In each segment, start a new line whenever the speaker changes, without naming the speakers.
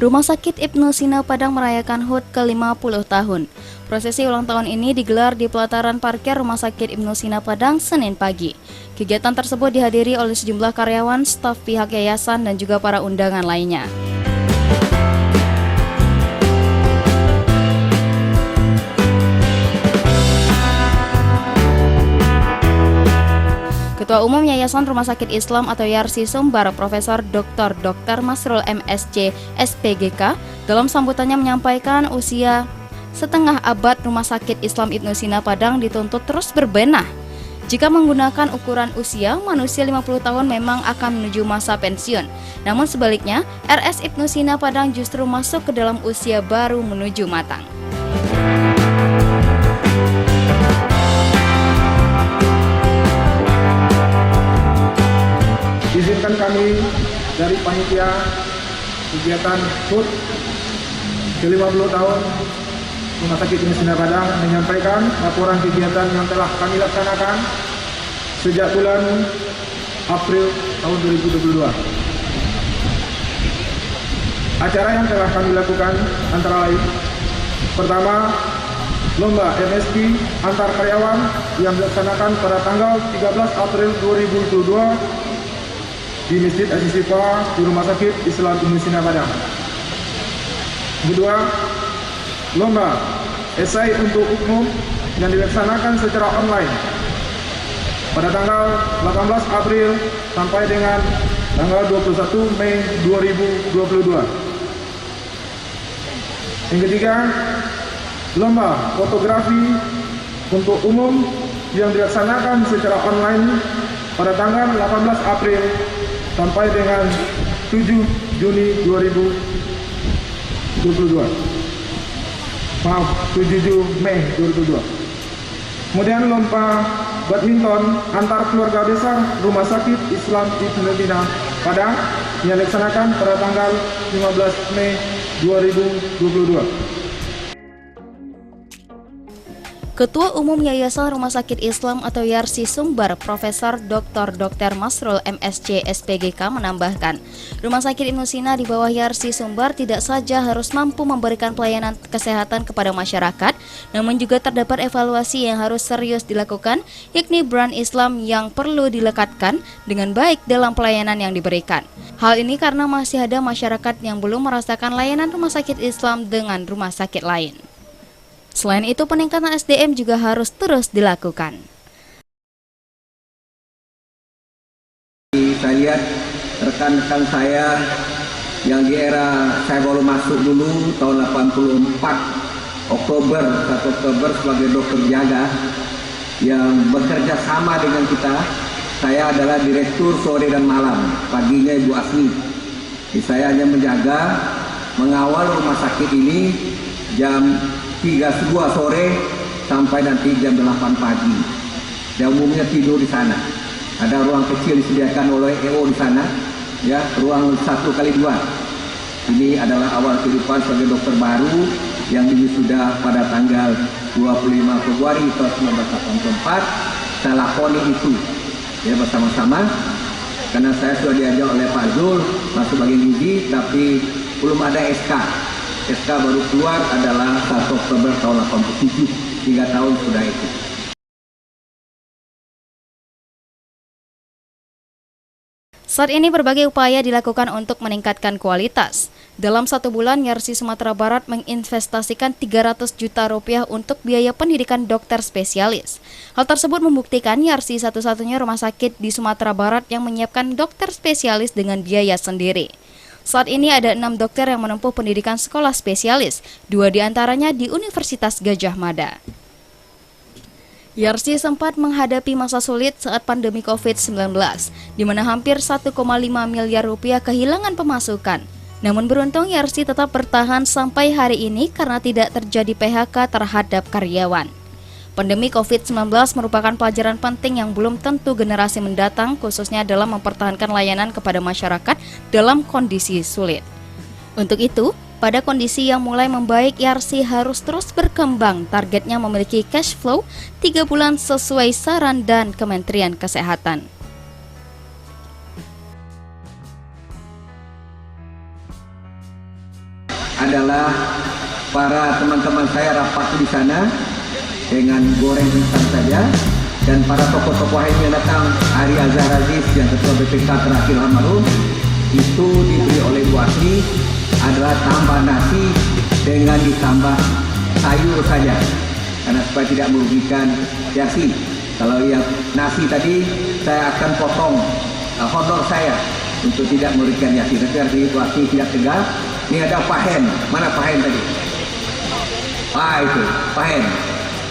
Rumah Sakit Ibnu Sina Padang merayakan HUT ke-50 tahun. Prosesi ulang tahun ini digelar di pelataran parkir Rumah Sakit Ibnu Sina Padang Senin pagi. Kegiatan tersebut dihadiri oleh sejumlah karyawan, staf pihak yayasan, dan juga para undangan lainnya. Ketua Umum Yayasan Rumah Sakit Islam atau YARSI Sumbar, Profesor Dr. Masrul MSc SPGK, dalam sambutannya menyampaikan usia setengah abad Rumah Sakit Islam Ibnu Sina Padang dituntut terus berbenah. Jika menggunakan ukuran usia, manusia 50 tahun memang akan menuju masa pensiun. Namun sebaliknya, RS Ibnu Sina Padang justru masuk ke dalam usia baru menuju matang.
Izinkan kami dari panitia kegiatan HUT ke-50 tahun Rumah Sakit Ibnu Sina Padang menyampaikan laporan kegiatan yang telah kami laksanakan sejak bulan April tahun 2022. Acara yang telah kami lakukan antara lain: pertama, lomba MSP antar karyawan yang dilaksanakan pada tanggal 13 April 2022 di Masjid Asy-Syifa di Rumah Sakit Islam Ibnu Sina Padang. Kedua, lomba esai untuk umum yang dilaksanakan secara online pada tanggal 18 April sampai dengan tanggal 21 Mei 2022. Yang ketiga, lomba fotografi untuk umum yang dilaksanakan secara online pada tanggal 18 April sampai dengan 7 Juni 2022. Maaf, 7 Mei 2022. Kemudian lomba badminton antar keluarga besar Rumah Sakit Islam Ibnu Sina Padang yang dilaksanakan pada tanggal 15 Mei 2022.
Ketua Umum Yayasan Rumah Sakit Islam atau YARSI Sumbar, Profesor Dr. Masrul MSc SPGK menambahkan, Rumah Sakit Ibnu Sina di bawah YARSI Sumbar tidak saja harus mampu memberikan pelayanan kesehatan kepada masyarakat, namun juga terdapat evaluasi yang harus serius dilakukan, yakni brand Islam yang perlu dilekatkan dengan baik dalam pelayanan yang diberikan. Hal ini karena masih ada masyarakat yang belum merasakan layanan rumah sakit Islam dengan rumah sakit lain. Selain itu, peningkatan SDM juga harus terus dilakukan.
Saya lihat rekan-rekan saya yang di era saya baru masuk dulu tahun 84 Oktober 1 Oktober sebagai dokter jaga yang bekerja sama dengan kita. Saya adalah direktur sore dan malam, paginya Ibu Asmi. Jadi saya hanya menjaga, mengawal rumah sakit ini jam 3 sore sampai nanti jam 8 pagi. Dan umumnya tidur di sana. Ada ruang kecil disediakan oleh EO di sana, ya, ruang 1x2. Ini adalah awal kehidupan sebagai dokter baru yang sudah pada tanggal 25 Februari tahun 1984. Saya lakoni itu, ya, bersama-sama. Karena saya sudah diajak oleh Pak Zul masuk bagian gizi, tapi belum ada SK. SK baru keluar adalah 1 Oktober tahun 87, 3 tahun sudah itu.
Saat ini berbagai upaya dilakukan untuk meningkatkan kualitas. Dalam 1 bulan, YARSI Sumatera Barat menginvestasikan 300 juta rupiah untuk biaya pendidikan dokter spesialis. Hal tersebut membuktikan YARSI satu-satunya rumah sakit di Sumatera Barat yang menyiapkan dokter spesialis dengan biaya sendiri. Saat ini ada 6 dokter yang menempuh pendidikan sekolah spesialis, 2 diantaranya di Universitas Gadjah Mada. YARSI sempat menghadapi masa sulit saat pandemi COVID-19, di mana hampir 1,5 miliar rupiah kehilangan pemasukan. Namun beruntung Yarsi tetap bertahan sampai hari ini karena tidak terjadi PHK terhadap karyawan. Pandemi COVID-19 merupakan pelajaran penting yang belum tentu generasi mendatang, khususnya dalam mempertahankan layanan kepada masyarakat dalam kondisi sulit. Untuk itu, pada kondisi yang mulai membaik, Yarsi harus terus berkembang. Targetnya memiliki cash flow 3 bulan sesuai saran dan Kementerian Kesehatan.
Adalah para teman-teman saya rapat di sana dengan goreng instan saja, dan para tokoh-tokoh yang datang, Ari Azhar Aziz yang ketua BPK terakhir almarhum, itu diberi oleh Bu Asri adalah tambah nasi dengan ditambah sayur saja, karena supaya tidak merugikan Yarsi. Kalau yang nasi tadi saya akan potong honor saya untuk tidak merugikan Yarsi, tapi artinya Bu Asri tidak tegas. Ini ada Pahen, mana Pahen tadi? Itu Pahen.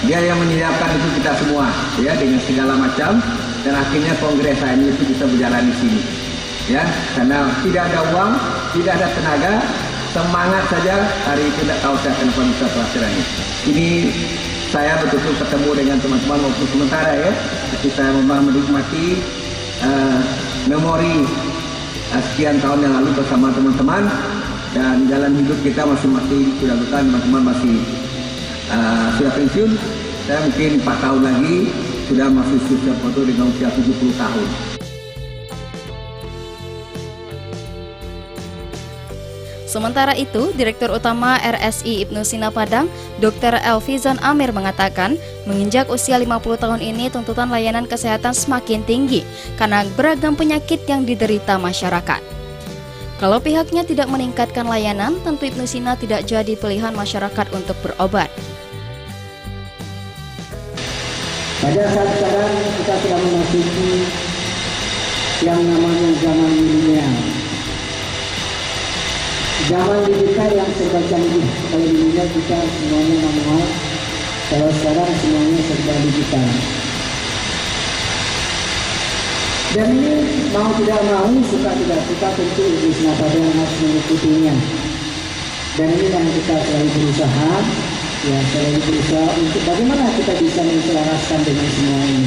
Dia yang menyediakan itu kita semua, ya, dengan segala macam, dan akhirnya kongres ini itu bisa berjalan di sini, ya, karena tidak ada uang, tidak ada tenaga, semangat saja. Hari itu tidak tahu saya kenapa bisa pelaksanaan ini. Ini saya betul-betul ketemu dengan teman-teman waktu sementara, ya, tapi saya memang menikmati memori sekian tahun yang lalu bersama teman-teman. Dan jalan hidup kita masing-masing sudah besar, teman-teman masih sudah pensiun. Saya mungkin 4 tahun lagi sudah masih sudah foto dengan usia 70 tahun.
Sementara itu, Direktur Utama RSI Ibnu Sina Padang, Dr. Elvizan Amir mengatakan, menginjak usia 50 tahun ini tuntutan layanan kesehatan semakin tinggi karena beragam penyakit yang diderita masyarakat. Kalau pihaknya tidak meningkatkan layanan, tentu Ibnu Sina tidak jadi pilihan masyarakat untuk berobat.
Pada saat sekarang kita sedang memasuki yang namanya zaman milenial. Zaman digital yang serba canggih. Kalau dulunya kita semuanya manual, kalau sekarang semuanya serba digital. Dan ini mau tidak mau, suka tidak suka, tentu Ibnu Sina Padang harus mengikutinya. Dan ini yang kita selalu berusaha, untuk bagaimana kita bisa menyelaraskan dengan semua ini.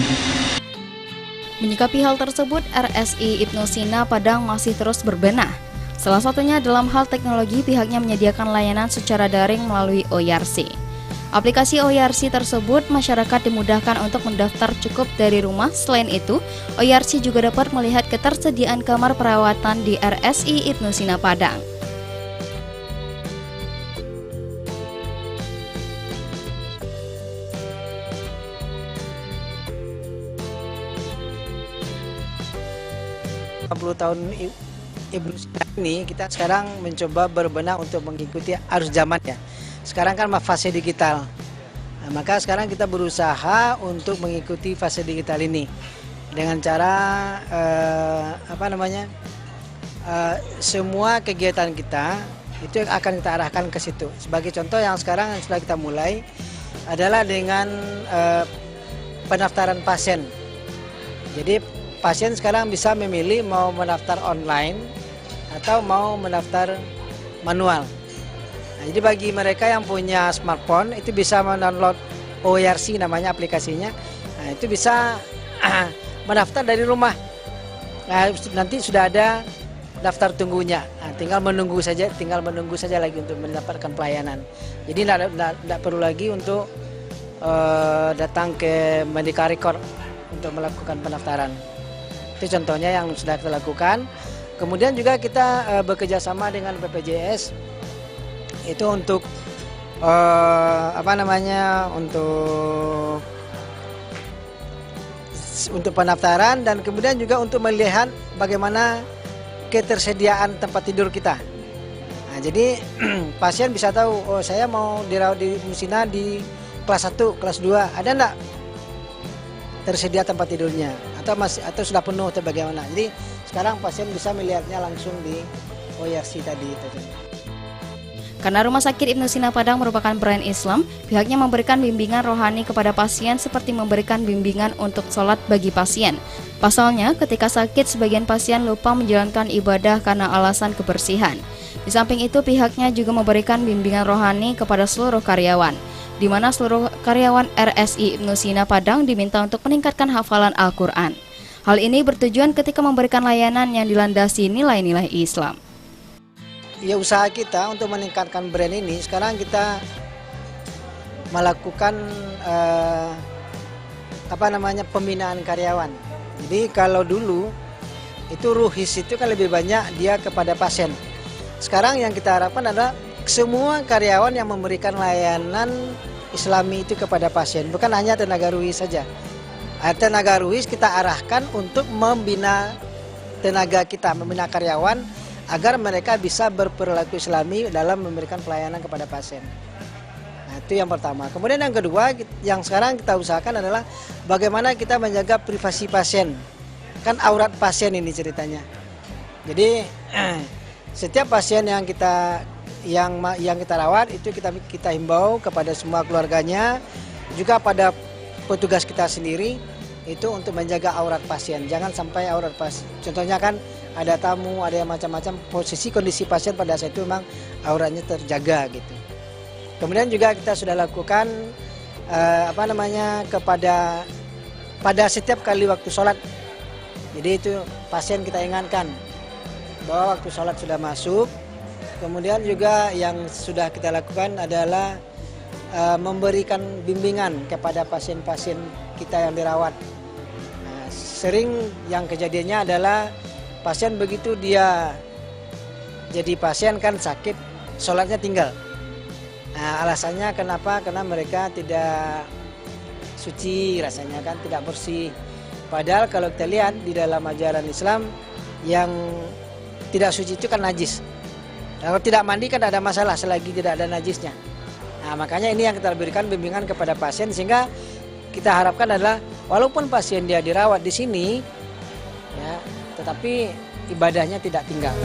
Menyikapi hal tersebut, RSI Ibnu Sina Padang masih terus berbenah. Salah satunya dalam hal teknologi, pihaknya menyediakan layanan secara daring melalui OYARSI. Aplikasi OYARSI tersebut, masyarakat dimudahkan untuk mendaftar cukup dari rumah. Selain itu, OYARSI juga dapat melihat ketersediaan kamar perawatan di RSI Ibnu Sina Padang.
Tahun Ibnu Sina ini kita sekarang mencoba berbenah untuk mengikuti arus zaman, ya. Sekarang kan fase digital, nah, maka sekarang kita berusaha untuk mengikuti fase digital ini dengan cara semua kegiatan kita itu akan kita arahkan ke situ. Sebagai contoh yang sekarang yang sudah kita mulai adalah dengan pendaftaran pasien. Jadi pasien sekarang bisa memilih mau mendaftar online atau mau mendaftar manual. Nah, jadi bagi mereka yang punya smartphone itu bisa mendownload OYARSI namanya aplikasinya. Nah, itu bisa mendaftar dari rumah. Nah, nanti sudah ada daftar tunggunya. Nah, tinggal menunggu saja lagi untuk mendapatkan pelayanan. Jadi tidak perlu lagi untuk datang ke Medical Record untuk melakukan pendaftaran. Itu contohnya yang sudah kita lakukan. Kemudian juga kita bekerja sama dengan BPJS itu untuk untuk pendaftaran, dan kemudian juga untuk melihat bagaimana ketersediaan tempat tidur kita. Nah, jadi pasien bisa tahu, oh saya mau dirawat di Ibnu Sina di kelas 1, kelas 2, ada enggak tersedia tempat tidurnya, atau sudah penuh atau bagaimana. Jadi sekarang pasien bisa melihatnya langsung di OYARSI tadi itu.
Karena Rumah Sakit Ibnu Sina Padang merupakan brand Islam, pihaknya memberikan bimbingan rohani kepada pasien seperti memberikan bimbingan untuk sholat bagi pasien. Pasalnya, ketika sakit, sebagian pasien lupa menjalankan ibadah karena alasan kebersihan. Di samping itu, pihaknya juga memberikan bimbingan rohani kepada seluruh karyawan, di mana seluruh karyawan RSI Ibnu Sina Padang diminta untuk meningkatkan hafalan Al-Quran. Hal ini bertujuan ketika memberikan layanan yang dilandasi nilai-nilai Islam.
Ya, usaha kita untuk meningkatkan brand ini, sekarang kita melakukan pembinaan karyawan. Jadi kalau dulu itu ruhis itu kan lebih banyak dia kepada pasien. Sekarang yang kita harapkan adalah semua karyawan yang memberikan layanan Islami itu kepada pasien, bukan hanya tenaga ruhis saja. Tenaga ruhis kita arahkan untuk membina tenaga kita, membina karyawan agar mereka bisa berperilaku Islami dalam memberikan pelayanan kepada pasien. Nah, itu yang pertama. Kemudian yang kedua, yang sekarang kita usahakan adalah bagaimana kita menjaga privasi pasien. Kan aurat pasien ini ceritanya. Jadi setiap pasien yang kita rawat itu kita himbau kepada semua keluarganya, juga pada petugas kita sendiri itu untuk menjaga aurat pasien. Jangan sampai aurat pasien. Contohnya kan ada tamu, ada yang macam-macam, posisi kondisi pasien pada saat itu memang auratnya terjaga gitu. Kemudian juga kita sudah lakukan pada setiap kali waktu sholat. Jadi itu pasien kita ingatkan bahwa waktu sholat sudah masuk. Kemudian juga yang sudah kita lakukan adalah memberikan bimbingan kepada pasien-pasien kita yang dirawat. Nah, sering yang kejadiannya adalah pasien begitu dia jadi pasien kan sakit, sholatnya tinggal. Nah, alasannya kenapa? Karena mereka tidak suci rasanya kan, tidak bersih. Padahal kalau kita lihat di dalam ajaran Islam yang tidak suci itu kan najis. Kalau tidak mandi kan tidak ada masalah selagi tidak ada najisnya. Nah, makanya ini yang kita berikan bimbingan kepada pasien sehingga kita harapkan adalah walaupun pasien dia dirawat di sini, ya, tetapi ibadahnya tidak tinggal.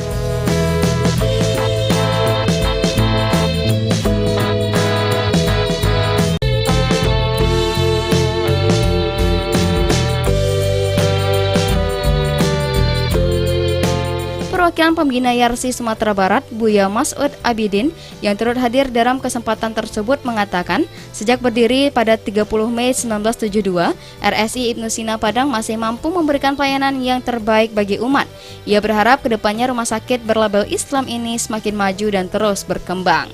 Perwakilan pembina YARSI Sumatera Barat, Buya Mas'ud Abidin, yang turut hadir dalam kesempatan tersebut mengatakan, sejak berdiri pada 30 Mei 1972, RSI Ibnu Sina Padang masih mampu memberikan pelayanan yang terbaik bagi umat. Ia berharap kedepannya rumah sakit berlabel Islam ini semakin maju dan terus berkembang.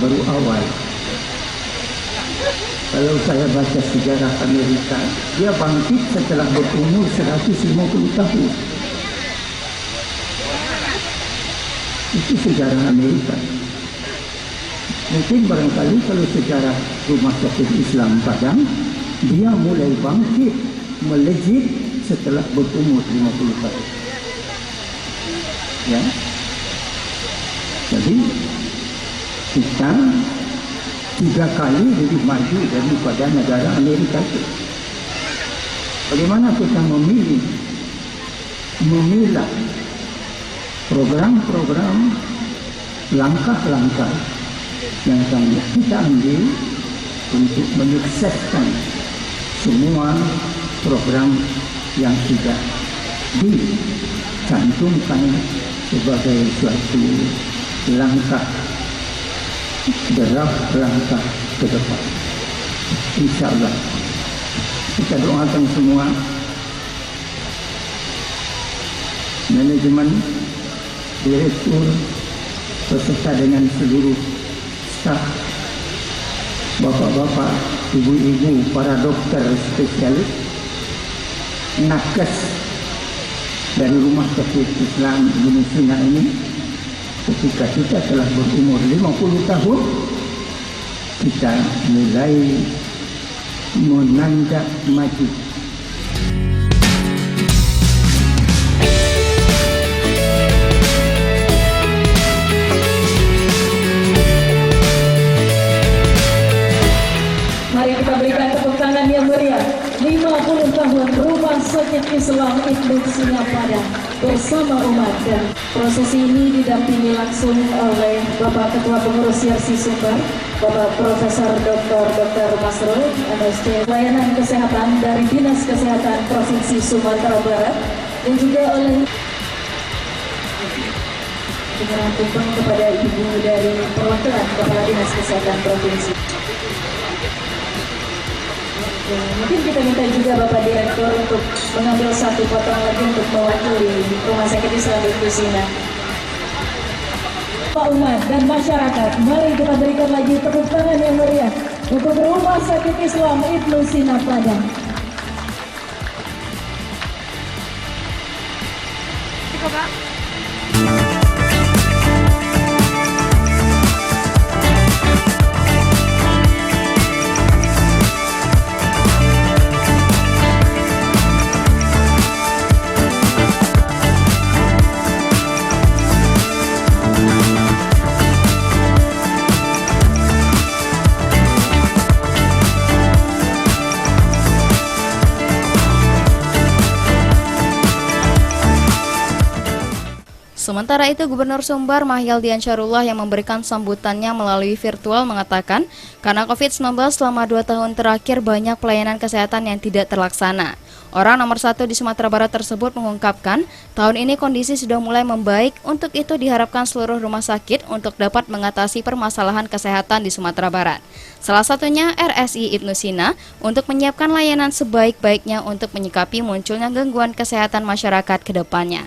Baru awal. Kalau saya baca sejarah Amerika, dia bangkit setelah berumur 150 tahun. Itu sejarah Amerika. Mungkin barangkali kalau sejarah Rumah Sakit Islam Padang, dia mulai bangkit, melejit setelah berumur 50 tahun. Ya. Jadi kita 3 kali lebih maju daripada negara Amerika itu. Bagaimana kita memilah program-program, langkah-langkah yang kita ambil untuk menyukseskan semua program yang sudah dicantumkan sebagai suatu langkah langkah ke depan. InsyaAllah kita doakan semua manajemen, direktur, beserta dengan seluruh staf, bapak-bapak, ibu-ibu, para dokter spesialis, nakes dari Rumah Sakit Islam Ibnu Sina ini. Ketika kita telah berumur 50 tahun, kita mulai menanjak maju.
Mari kita berikan tepuk tangan yang meriah. 50 tahun Rumah Sakit Islam Ibnu Sina Padang bersama umat, dan prosesi ini didampingi langsung oleh Bapak Ketua Pengurus YARSI Sumbar, Bapak Profesor Dr. Masrul MSc Pelayanan Kesehatan dari Dinas Kesehatan Provinsi Sumatera Barat, dan juga oleh dengan tumpang kepada Ibu dari perwakilan Kepala Dinas Kesehatan Provinsi. Mungkin kita minta juga Bapak Direktur untuk mengambil satu potong lagi untuk mewakili Rumah Sakit Islam Ibnu Sina. Pak umat dan masyarakat, mari kita berikan lagi tepuk tangan yang meriah untuk Rumah Sakit Islam Ibnu Sina Padang.
Sementara itu, Gubernur Sumbar Mahyaldi Ansarullah yang memberikan sambutannya melalui virtual mengatakan, karena COVID-19 selama 2 tahun terakhir banyak pelayanan kesehatan yang tidak terlaksana. Orang nomor 1 di Sumatera Barat tersebut mengungkapkan, tahun ini kondisi sudah mulai membaik, untuk itu diharapkan seluruh rumah sakit untuk dapat mengatasi permasalahan kesehatan di Sumatera Barat. Salah satunya RSI Ibnu Sina untuk menyiapkan layanan sebaik-baiknya untuk menyikapi munculnya gangguan kesehatan masyarakat ke depannya.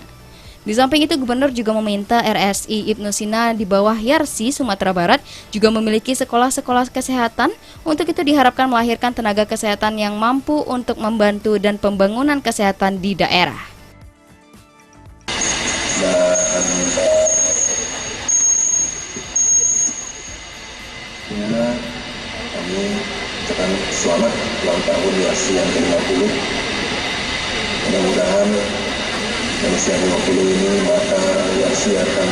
Di samping itu, Gubernur juga meminta RSI Ibnu Sina di bawah YARSI Sumatera Barat juga memiliki sekolah-sekolah kesehatan. Untuk itu diharapkan melahirkan tenaga kesehatan yang mampu untuk membantu dan pembangunan kesehatan di daerah.
Dan kami ucapkan selamat ulang tahun YARSI yang ke-50. Mudah-mudahan usia 50 ini maka YARSI akan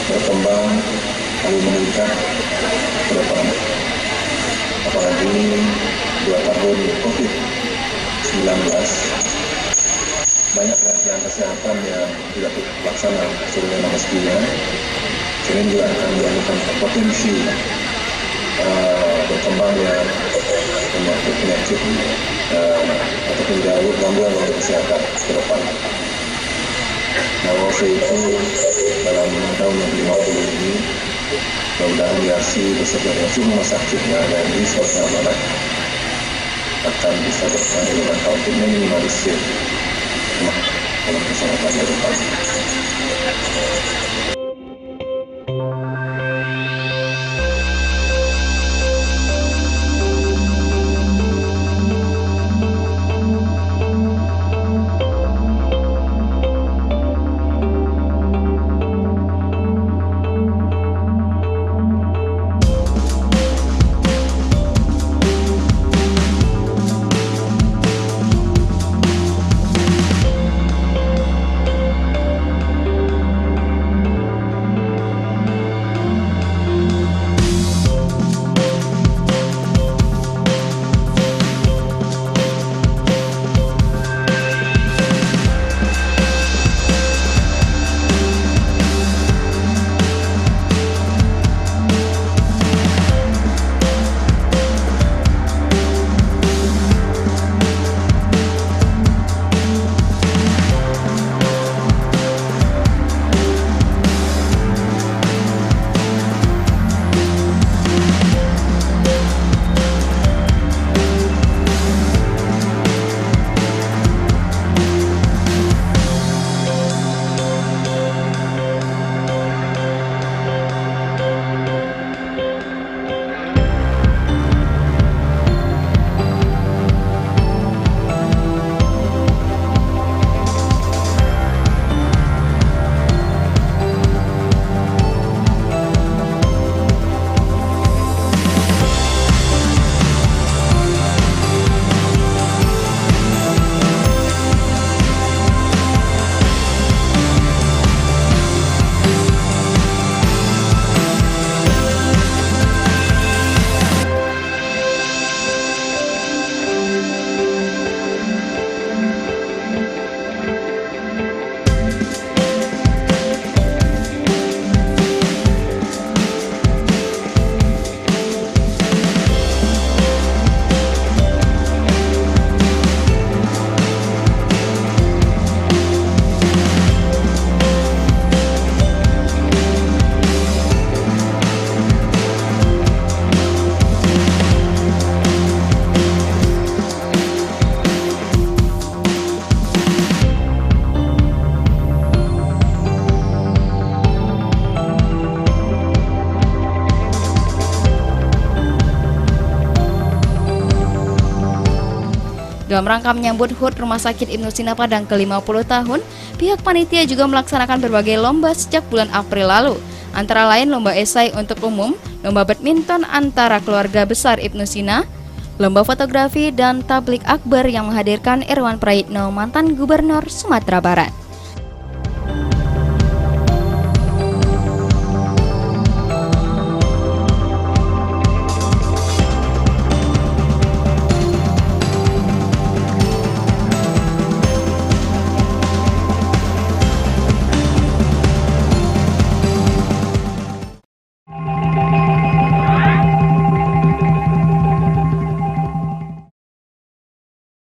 berkembang lalu meningkat ke depan. Apalagi 2 tahun COVID-19 banyak latihan kesehatan yang tidak terlaksana sesuai mestinya, sehingga juga akan menjadikan potensi berkembangnya penyakit ataupun gangguan kesehatan ke depan. Nah, waktu itu dalam tahun yang ke-50 ini, mudah-mudahan YARSI beserta dengan semua rumah sakit yang ada di Sumatera Barat akan bisa berperan dalam untuk meminimalisir dalam kesehatan ke depan.
Dalam rangka menyambut HUT Rumah Sakit Ibnu Sina Padang ke-50 tahun, pihak panitia juga melaksanakan berbagai lomba sejak bulan April lalu. Antara lain lomba esai untuk umum, lomba badminton antara keluarga besar Ibnu Sina, lomba fotografi dan tablik akbar yang menghadirkan Irwan Prayitno, mantan Gubernur Sumatera Barat.